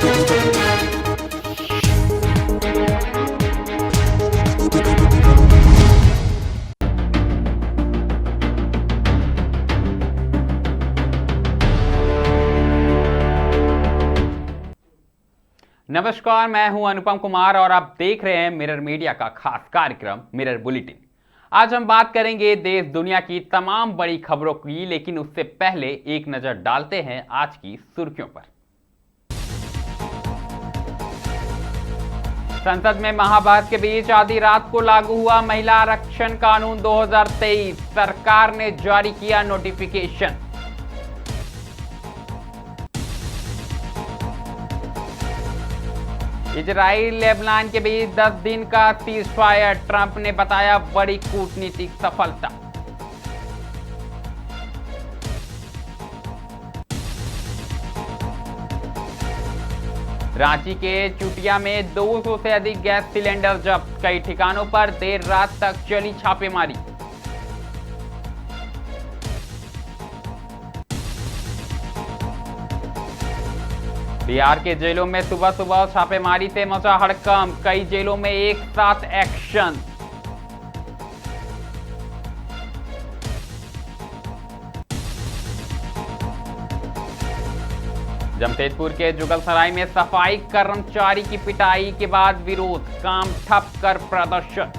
नमस्कार, मैं हूं अनुपम कुमार और आप देख रहे हैं मिरर मीडिया का खास कार्यक्रम मिरर बुलेटिन। आज हम बात करेंगे देश दुनिया की तमाम बड़ी खबरों की, लेकिन उससे पहले एक नजर डालते हैं आज की सुर्खियों पर। संसद में महाभारत के बीच आधी रात को लागू हुआ महिला आरक्षण कानून 2023, सरकार ने जारी किया नोटिफिकेशन। इजराइल लेबनान के बीच 10 दिन का सीजफायर, ट्रंप ने बताया बड़ी कूटनीतिक सफलता। रांची के चुटिया में 200 से अधिक गैस सिलेंडर जब्त, कई ठिकानों पर देर रात तक चली छापेमारी। बिहार के जेलों में सुबह सुबह छापेमारी से मचा हड़कंप, कई जेलों में एक साथ एक्शन। जमशेदपुर के जुगलसराय में सफाई कर्मचारी की पिटाई के बाद विरोध, काम ठप कर प्रदर्शन।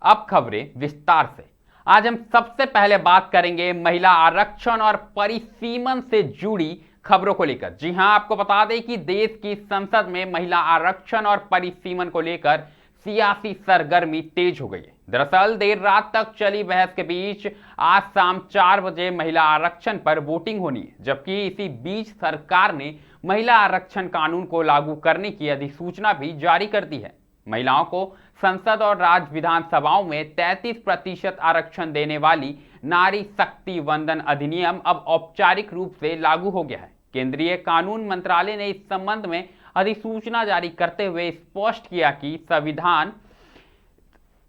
अब खबरें विस्तार से। आज हम सबसे पहले बात करेंगे महिला आरक्षण और परिसीमन से जुड़ी खबरों को लेकर। जी हां, आपको बता दें कि देश की संसद में महिला आरक्षण और परिसीमन को लेकर सियासी सरगर्मी तेज हो गई है। दरअसल देर रात तक चली बहस के बीच आज शाम 4 बजे महिला आरक्षण पर वोटिंग होनी है, जबकि इसी बीच सरकार ने महिला आरक्षण कानून को लागू करने की अधिसूचना भी जारी कर दी है। महिलाओं को संसद और राज्य विधानसभाओं में 33% आरक्षण देने वाली नारी शक्ति वंदन अधिनियम अब औपचारिक रूप से लागू हो गया है। केंद्रीय कानून मंत्रालय ने इस संबंध में अधिसूचना जारी करते हुए स्पष्ट किया कि संविधान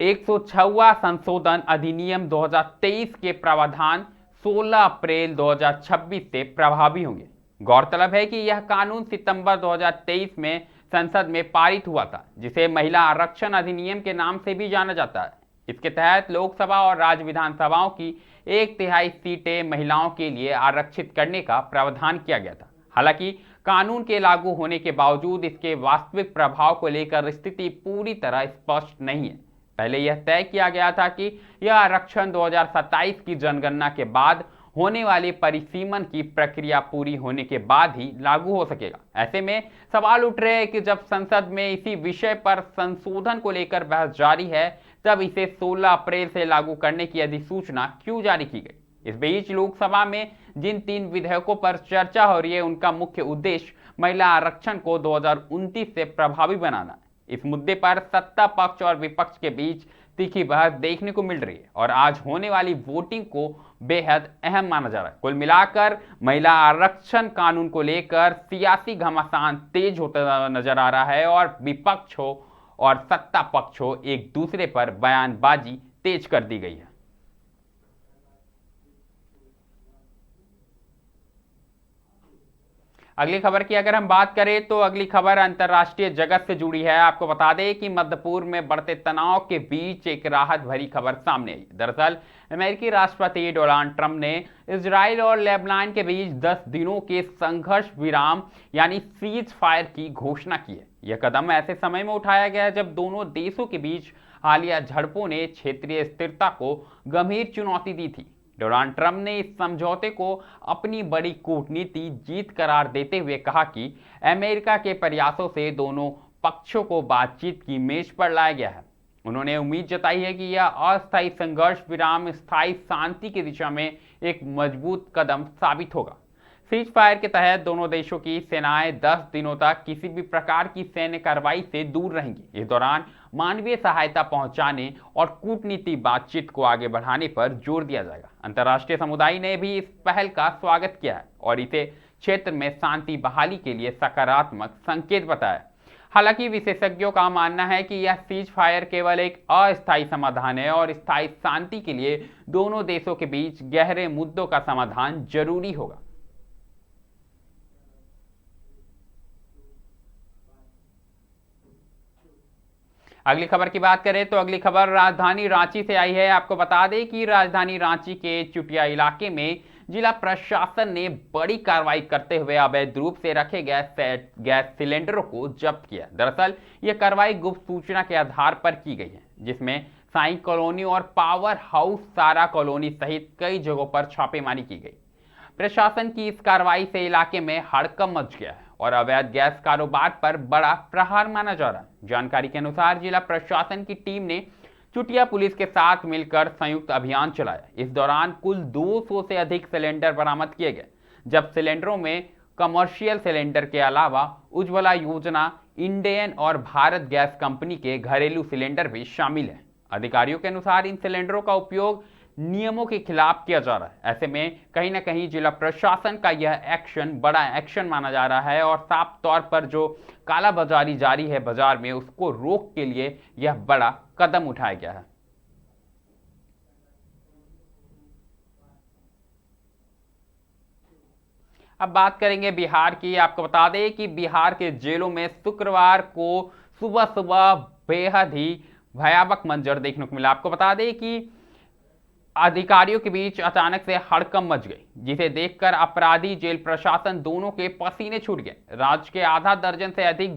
106वां संशोधन अधिनियम 2023 के प्रावधान 16 अप्रैल 2026 से प्रभावी होंगे। गौरतलब है कि यह कानून सितंबर 2023 में संसद में पारित हुआ था, जिसे महिला आरक्षण अधिनियम के नाम से भी जाना जाता है। इसके तहत लोकसभा और राज्य विधानसभाओं की 1/3 सीटें महिलाओं के लिए आरक्षित करने का प्रावधान किया गया था। हालांकि कानून के लागू होने के बावजूद इसके वास्तविक प्रभाव को लेकर स्थिति पूरी तरह स्पष्ट नहीं है। पहले यह तय किया गया था कि यह आरक्षण 2027 की जनगणना के बाद होने वाली परिसीमन की प्रक्रिया पूरी होने के बाद ही लागू हो सकेगा। ऐसे में सवाल उठ रहे हैं कि जब संसद में इसी विषय पर संशोधन को लेकर बहस जारी है, तब इसे 16 अप्रैल से लागू करने की अधिसूचना क्यों जारी की गई। इस बीच लोकसभा में जिन 3 विधेयकों पर चर्चा हो रही है, उनका मुख्य उद्देश्य महिला आरक्षण को 2029 से प्रभावी बनाना है। इस मुद्दे पर सत्ता पक्ष और विपक्ष के बीच तीखी बहस देखने को मिल रही है और आज होने वाली वोटिंग को बेहद अहम माना जा रहा है। कुल मिलाकर महिला आरक्षण कानून को लेकर सियासी घमासान तेज होता नजर आ रहा है और विपक्ष हो और सत्ता पक्ष हो, एक दूसरे पर बयानबाजी तेज कर दी गई है। अगली खबर की अगर हम बात करें तो अगली खबर अंतर्राष्ट्रीय जगत से जुड़ी है। आपको बता दें कि मध्य पूर्व में बढ़ते तनाव के बीच एक राहत भरी खबर सामने आई। दरअसल अमेरिकी राष्ट्रपति डोनाल्ड ट्रंप ने इजराइल और लेबनान के बीच 10 दिनों के संघर्ष विराम यानी सीज फायर की घोषणा की है। यह कदम ऐसे समय में उठाया गया है जब दोनों देशों के बीच हालिया झड़पों ने क्षेत्रीय स्थिरता को गंभीर चुनौती दी थी। डोनाल्ड ट्रंप ने इस समझौते को अपनी बड़ी कूटनीति जीत करार देते हुए कहा कि अमेरिका के प्रयासों से दोनों पक्षों को बातचीत की मेज पर लाया गया है। उन्होंने उम्मीद जताई है कि यह अस्थायी संघर्ष विराम स्थायी शांति की दिशा में एक मजबूत कदम साबित होगा। सीज फायर के तहत दोनों देशों की सेनाएं 10 दिनों तक किसी भी प्रकार की सैन्य कार्रवाई से दूर रहेंगी। इस दौरान मानवीय सहायता पहुंचाने और कूटनीति बातचीत को आगे बढ़ाने पर जोर दिया जाएगा। अंतर्राष्ट्रीय समुदाय ने भी इस पहल का स्वागत किया है और इसे क्षेत्र में शांति बहाली के लिए सकारात्मक संकेत बताया। हालांकि विशेषज्ञों का मानना है कि यह सीज फायर केवल एक अस्थायी समाधान है और स्थायी शांति के लिए दोनों देशों के बीच गहरे मुद्दों का समाधान जरूरी होगा। अगली खबर की बात करें तो अगली खबर राजधानी रांची से आई है। आपको बता दें कि राजधानी रांची के चुटिया इलाके में जिला प्रशासन ने बड़ी कार्रवाई करते हुए अवैध रूप से रखे गैस सिलेंडरों को जब्त किया। दरअसल यह कार्रवाई गुप्त सूचना के आधार पर की गई है, जिसमें साई कॉलोनी और पावर हाउस सारा कॉलोनी सहित कई जगहों पर छापेमारी की गई। प्रशासन की इस कार्रवाई से इलाके में हड़कंप मच गया है और अवैध गैस कारोबार पर बड़ा प्रहार माना जा रहा है। जानकारी के अनुसार जिला प्रशासन की टीम ने चुटिया पुलिस के साथ मिलकर संयुक्त अभियान चलाया। इस दौरान कुल 200 से अधिक सिलेंडर बरामद किए गए। जब सिलेंडरों में कमर्शियल सिलेंडर के अलावा उज्ज्वला योजना, इंडियन और भारत गैस कंपनी के घरेलू सिलेंडर भी शामिल हैं। अधिकारियों के अनुसार इन सिलेंडरों का उपयोग नियमों के खिलाफ किया जा रहा है। ऐसे में कहीं ना कहीं जिला प्रशासन का यह एक्शन बड़ा एक्शन माना जा रहा है और साफ तौर पर जो कालाबाजारी जारी है बाजार में, उसको रोक के लिए यह बड़ा कदम उठाया गया है। अब बात करेंगे बिहार की। आपको बता दें कि बिहार के जेलों में शुक्रवार को सुबह सुबह बेहद ही भयावह मंजर देखने को मिला। आपको बता दें कि अधिकारियों के बीच अचानक से हड़कंप मच गई, जिसे देखकर अपराधी, जेल प्रशासन दोनों के पसीने छूट गए। राज्य के आधा दर्जन से अधिक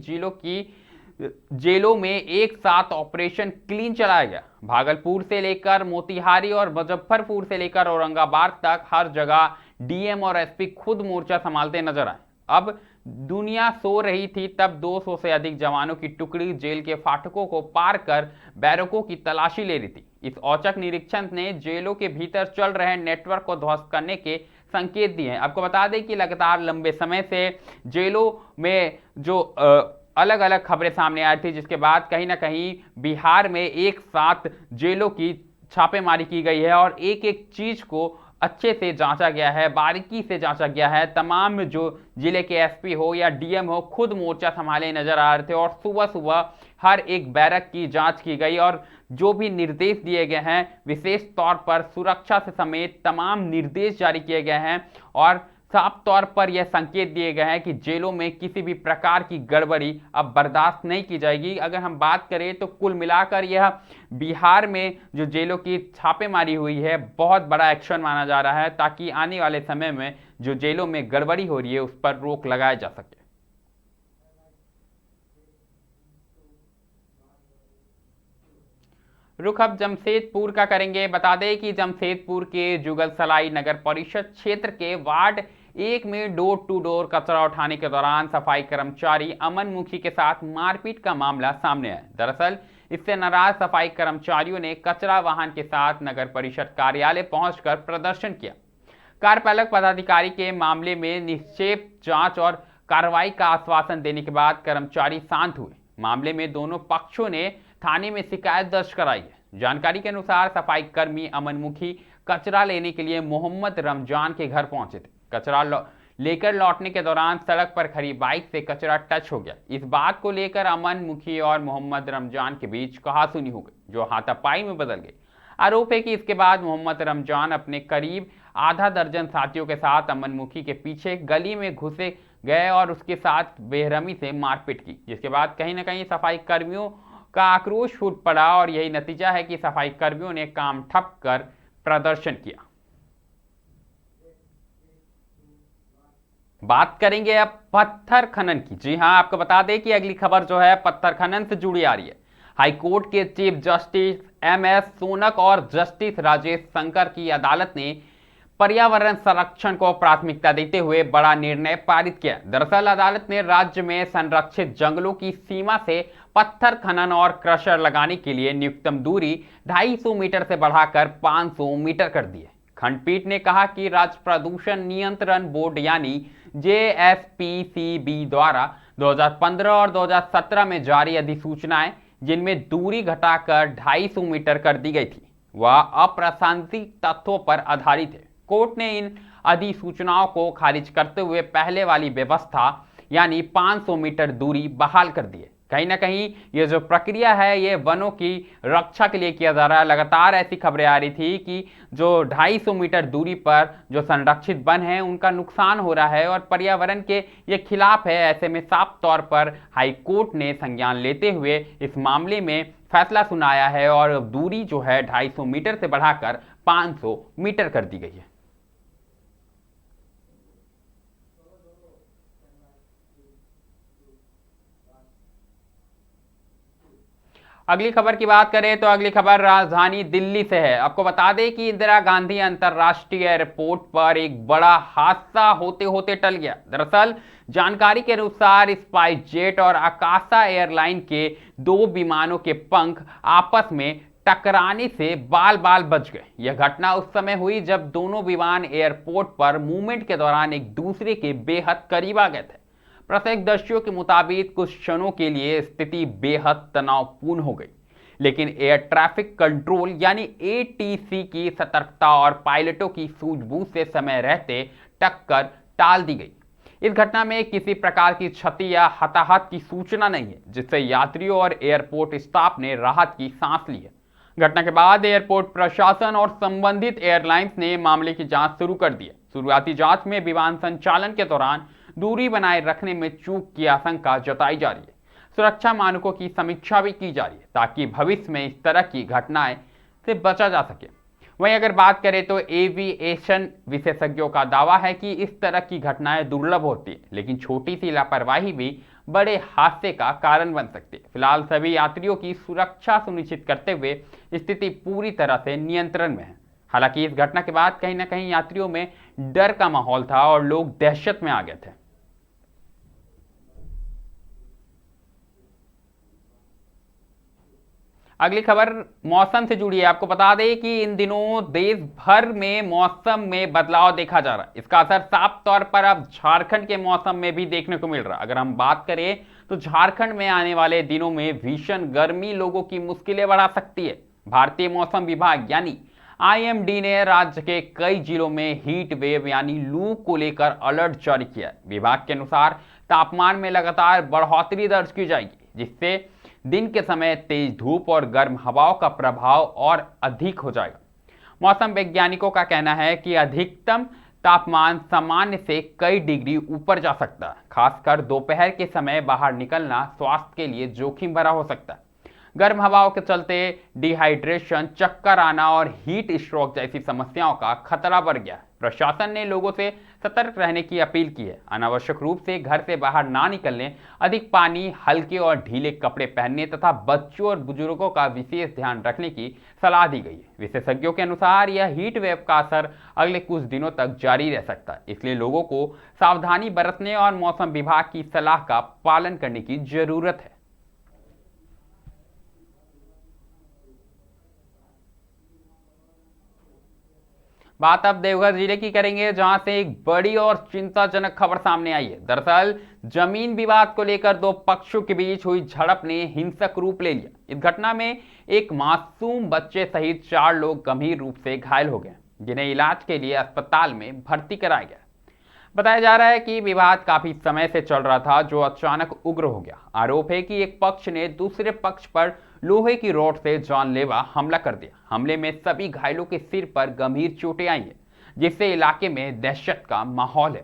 जेलों में एक साथ ऑपरेशन क्लीन चलाया गया। भागलपुर से लेकर मोतिहारी और मुजफ्फरपुर से लेकर औरंगाबाद तक हर जगह डीएम और एसपी खुद मोर्चा संभालते नजर आए। अब दुनिया सो रही थी तब 200 से अधिक जवानों की टुकड़ी जेल के फाटकों को पार कर बैरकों की तलाशी ले रही थी। इस औचक निरीक्षण ने जेलों के भीतर चल रहे नेटवर्क को ध्वस्त करने के संकेत दिए हैं। आपको बता दें कि लगातार लंबे समय से जेलों में जो अलग अलग खबरें सामने आई थी, जिसके बाद कहीं ना कहीं बिहार में एक साथ जेलों की छापेमारी की गई है और एक एक चीज को अच्छे से जांचा गया है, बारीकी से जांचा गया है। तमाम जो जिले के एसपी हो या डीएम हो खुद मोर्चा संभाले नजर आ रहे थे और सुबह सुबह हर एक बैरक की जांच की गई और जो भी निर्देश दिए गए हैं, विशेष तौर पर सुरक्षा से समेत तमाम निर्देश जारी किए गए हैं और साफ तौर पर यह संकेत दिए गए हैं कि जेलों में किसी भी प्रकार की गड़बड़ी अब बर्दाश्त नहीं की जाएगी। अगर हम बात करें तो कुल मिलाकर यह बिहार में जो जेलों की छापेमारी हुई है बहुत बड़ा एक्शन माना जा रहा है, ताकि आने वाले समय में जो जेलों में गड़बड़ी हो रही है उस पर रोक लगाया जा सके। रुख अब जमशेदपुर का करेंगे। बता दें कि जमशेदपुर के जुगलसलाई नगर परिषद क्षेत्र के वार्ड 1 में डोर टू डोर कचरा उठाने के दौरान सफाई कर्मचारी अमन मुखी के साथ मारपीट का मामला सामने आया। दरअसल इससे नाराज सफाई कर्मचारियों ने कचरा वाहन के साथ नगर परिषद कार्यालय पहुंचकर प्रदर्शन किया। कार्यपालक पदाधिकारी के मामले में निक्षेप जांच और कार्रवाई का आश्वासन देने के बाद कर्मचारी शांत हुए। मामले में दोनों पक्षों ने थाने में शिकायत दर्ज कराई है। जानकारी के अनुसार सफाई कर्मी अमन मुखी कचरा लेने के लिए मोहम्मद रमजान के घर पहुंचे थे। कचरा लेकर लौटने के दौरान सड़क पर खड़ी बाइक से कचरा टच हो गया। इस बात को लेकर अमन मुखी और मोहम्मद रमजान के बीच कहासुनी हो गई, जो हाथापाई में बदल गई। आरोप है कि इसके बाद मोहम्मद रमजान अपने करीब आधा दर्जन साथियों के साथ अमन मुखी के पीछे गली में घुसे गए और उसके साथ बेरहमी से मारपीट की, जिसके बाद कहीं ना कहीं सफाई कर्मियों का आक्रोश फूट पड़ा और यही नतीजा है कि सफाई कर्मियों ने काम ठप कर प्रदर्शन किया। बात करेंगे अब पत्थर खनन की। जी हां, आपको बता दें कि अगली खबर जो है पत्थर खनन से जुड़ी आ रही है। हाईकोर्ट के चीफ जस्टिस एमएस सोनक और जस्टिस राजेश शंकर की अदालत ने पर्यावरण संरक्षण को प्राथमिकता देते हुए बड़ा निर्णय पारित किया। दरअसल अदालत ने राज्य में संरक्षित जंगलों की सीमा से पत्थर खनन और क्रशर लगाने के लिए न्यूनतम दूरी 250 मीटर से बढ़ाकर 500 मीटर कर दी है। खंडपीठ ने कहा कि राज्य प्रदूषण नियंत्रण बोर्ड यानी JSPCB द्वारा 2015 और 2017 में जारी अधिसूचनाएं, जिनमें दूरी घटाकर 250 मीटर कर दी गई थी, वह अप्रासंगिक तथ्यों पर आधारित है। कोर्ट ने इन अधिसूचनाओं को खारिज करते हुए पहले वाली व्यवस्था यानी 500 मीटर दूरी बहाल कर दी है। कहीं ना कहीं ये जो प्रक्रिया है ये वनों की रक्षा के लिए किया जा रहा है। लगातार ऐसी खबरें आ रही थी कि जो 250 मीटर दूरी पर जो संरक्षित वन है उनका नुकसान हो रहा है और पर्यावरण के ये खिलाफ है। ऐसे में साफ तौर पर हाई कोर्ट ने संज्ञान लेते हुए इस मामले में फैसला सुनाया है और दूरी जो है 250 मीटर से बढ़ाकर 500 मीटर कर दी गई है। अगली खबर की बात करें तो अगली खबर राजधानी दिल्ली से है। आपको बता दें कि इंदिरा गांधी अंतर्राष्ट्रीय एयरपोर्ट पर एक बड़ा हादसा होते होते टल गया। दरअसल जानकारी के अनुसार स्पाइस जेट और आकाशा एयरलाइन के 2 विमानों के पंख आपस में टकराने से बाल बाल बच गए। यह घटना उस समय हुई जब दोनों विमान एयरपोर्ट पर मूवमेंट के दौरान एक दूसरे के बेहद करीब आ गए थे। प्रत्यक्षदर्शियों के मुताबिक कुछ क्षणों के लिए स्थिति बेहद तनावपूर्ण हो गई, लेकिन एयर ट्रैफिक कंट्रोल यानी एटीसी की सतर्कता और पायलटों की सूझबूझ से समय रहते टक्कर टाल दी गई। इस घटना में किसी प्रकार की क्षति या हताहत की सूचना नहीं है, जिससे यात्रियों और एयरपोर्ट स्टाफ ने राहत की सांस ली है। घटना के बाद एयरपोर्ट प्रशासन और संबंधित एयरलाइंस ने मामले की जांच शुरू कर दी है। शुरुआती जांच में विमान संचालन के दौरान दूरी बनाए रखने में चूक की आशंका जताई जा रही है। सुरक्षा मानकों की समीक्षा भी की जा रही है ताकि भविष्य में इस तरह की घटनाएं से बचा जा सके। वहीं अगर बात करें तो एविएशन विशेषज्ञों का दावा है कि इस तरह की घटनाएं दुर्लभ होती है, लेकिन छोटी सी लापरवाही भी बड़े हादसे का कारण बन सकती है। फिलहाल सभी यात्रियों की सुरक्षा सुनिश्चित करते हुए स्थिति पूरी तरह से नियंत्रण में है। हालांकि इस घटना के बाद कहीं ना कहीं यात्रियों में डर का माहौल था और लोग दहशत में आ गए थे। अगली खबर मौसम से जुड़ी है। आपको बता दें कि इन दिनों देश भर में मौसम में बदलाव देखा जा रहा है। इसका असर साफ तौर पर अब झारखंड के मौसम में भी देखने को मिल रहा है। अगर हम बात करें तो झारखंड में आने वाले दिनों में भीषण गर्मी लोगों की मुश्किलें बढ़ा सकती है। भारतीय मौसम विभाग यानी आईएमडी ने राज्य के कई जिलों में हीट वेव यानी लू को लेकर अलर्ट जारी किया है। विभाग के अनुसार तापमान में लगातार बढ़ोतरी दर्ज की जाएगी, जिससे दिन के समय तेज धूप और गर्म हवाओं का प्रभाव और अधिक हो जाएगा। मौसम वैज्ञानिकों का कहना है कि अधिकतम तापमान सामान्य से कई डिग्री ऊपर जा सकता है। खासकर दोपहर के समय बाहर निकलना स्वास्थ्य के लिए जोखिम भरा हो सकता है। गर्म हवाओं के चलते डिहाइड्रेशन, चक्कर आना और हीट स्ट्रोक जैसी समस्याओं का खतरा बढ़ गया है। प्रशासन ने लोगों से सतर्क रहने की अपील की है। अनावश्यक रूप से घर से बाहर ना निकलने, अधिक पानी, हल्के और ढीले कपड़े पहनने तथा बच्चों और बुजुर्गों का विशेष ध्यान रखने की सलाह दी गई है। विशेषज्ञों के अनुसार यह हीट वेव का असर अगले कुछ दिनों तक जारी रह सकता है, इसलिए लोगों को सावधानी बरतने और मौसम विभाग की सलाह का पालन करने की जरूरत है। बात अब देवघर जिले की करेंगे, जहां से एक बड़ी और चिंताजनक खबर सामने आई है। दरअसल जमीन विवाद को लेकर 2 पक्षों के बीच हुई झड़प ने हिंसक रूप ले लिया। इस घटना में एक मासूम बच्चे सहित 4 लोग गंभीर रूप से घायल हो गए, जिन्हें इलाज के लिए अस्पताल में भर्ती कराया गया। बताया जा रहा है कि विवाद काफी समय से चल रहा था, जो अचानक उग्र हो गया। आरोप है कि एक पक्ष ने दूसरे पक्ष पर लोहे की रॉड से जानलेवा हमला कर दिया। हमले में सभी घायलों के सिर पर गंभीर चोटें आई हैं, जिससे इलाके में दहशत का माहौल है।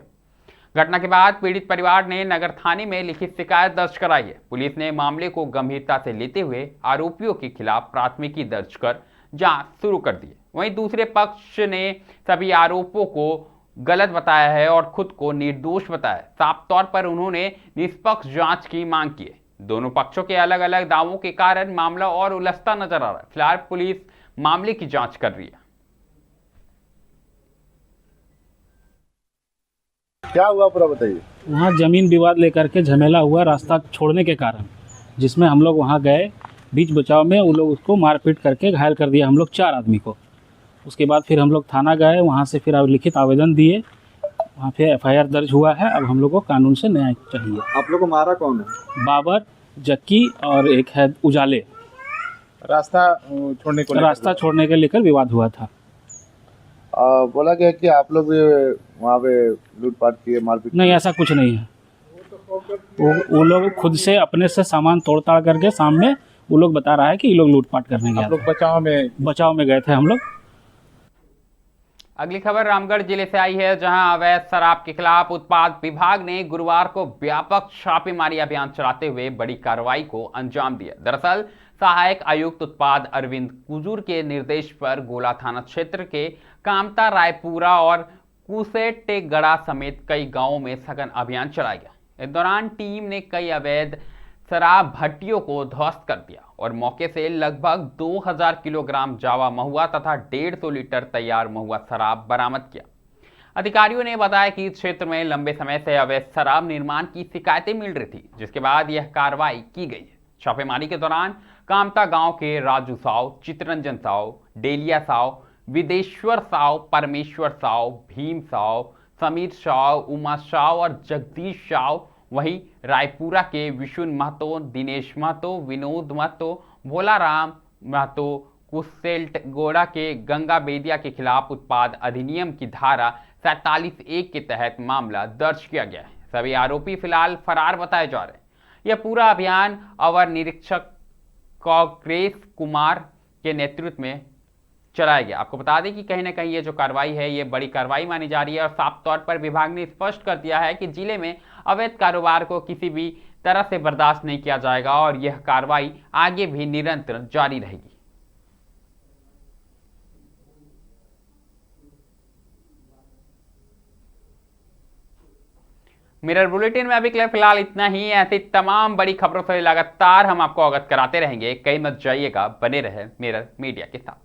घटना के बाद पीड़ित परिवार ने नगर थाने में लिखित शिकायत दर्ज कराई है। पुलिस ने मामले को गंभीरता से लेते हुए आरोपियों के खिलाफ प्राथमिकी दर्ज कर जांच शुरू कर दी है। वहीं दूसरे पक्ष ने सभी आरोपों को गलत बताया है और खुद को निर्दोष बताया। साफ तौर पर उन्होंने निष्पक्ष जांच की मांग की है। दोनों पक्षों के अलग अलग दावों के कारण मामला और उलझता नजर आ रहा है। फिलहाल पुलिस मामले की जांच कर रही है। क्या हुआ पूरा बताइए। वहाँ जमीन विवाद लेकर के झमेला हुआ रास्ता छोड़ने के कारण, जिसमें हम लोग वहाँ गए। बीच बचाव में वो लोग उसको मारपीट करके घायल कर दिया, हम लोग 4 आदमी को। उसके बाद फिर हम लोग थाना गए, वहाँ से फिर लिखित आवेदन दिए, वहाँ पे एफआईआर दर्ज हुआ है। अब हम लोग को कानून से न्याय चाहिए। आप लोग को मारा कौन है? बाबर, जक्की और एक है उजाले। रास्ता छोड़ने के लेकर विवाद हुआ था। बोला गया कि आप लोग भी वहाँ पे लूटपाट किए, मारपीट? नहीं, ऐसा कुछ नहीं है। वो लोग खुद से अपने से सामान तोड़ ताड़ करके सामने वो लोग बता रहा है कि ये लोग लूटपाट करने गए आप लोग बचाव में गए थे हम लोग। अगली खबर रामगढ़ जिले से आई है, जहां अवैध शराब के खिलाफ उत्पाद विभाग ने गुरुवार को व्यापक छापेमारी अभियान चलाते हुए बड़ी कार्रवाई को अंजाम दिया। दरअसल सहायक आयुक्त उत्पाद अरविंद कुजूर के निर्देश पर गोला थाना क्षेत्र के कामता, रायपुरा और कुसेटेगड़ा समेत कई गांवों में सघन अभियान चलाया गया। इस दौरान टीम ने कई अवैध शराब भट्टियों को ध्वस्त कर दिया और मौके से लगभग 2000 किलोग्राम जावा महुआ तथा 150 लीटर तैयार महुआ शराब बरामद किया। अधिकारियों ने बताया कि इस क्षेत्र में लंबे समय से अवैध शराब निर्माण की शिकायतें मिल रही थी, जिसके बाद यह कार्रवाई की गई है। छापेमारी के दौरान कामता गांव के राजू साव, चितरंजन साव, डेलिया साव, विदेश्वर साव, परमेश्वर साव, भीम साव, समीर साव, उमा साव और जगदीश साव, वहीं रायपुरा के विशुन महतो, दिनेश महतो, विनोद महतो, भोलाराम महतो, कुसेटेगड़ा के गंगा बेदिया के खिलाफ उत्पाद अधिनियम की धारा 47(1) के तहत मामला दर्ज किया गया है। सभी आरोपी फिलहाल फरार बताए जा रहे हैं। यह पूरा अभियान अवर निरीक्षक कांग्रेस कुमार के नेतृत्व में चलाया गया। आपको बता दें कि कहीं ना कहीं ये जो कार्रवाई है ये बड़ी कार्रवाई मानी जा रही है और साफ तौर पर विभाग ने स्पष्ट कर दिया है कि जिले में अवैध कारोबार को किसी भी तरह से बर्दाश्त नहीं किया जाएगा और यह कार्रवाई आगे भी निरंतर जारी रहेगी। मिरर बुलेटिन में अभी के लिए फिलहाल इतना ही। ऐसी तमाम बड़ी खबरों से लगातार हम आपको अवगत कराते रहेंगे। कहीं मत जाइएगा, बने रहे मिरर मीडिया के साथ।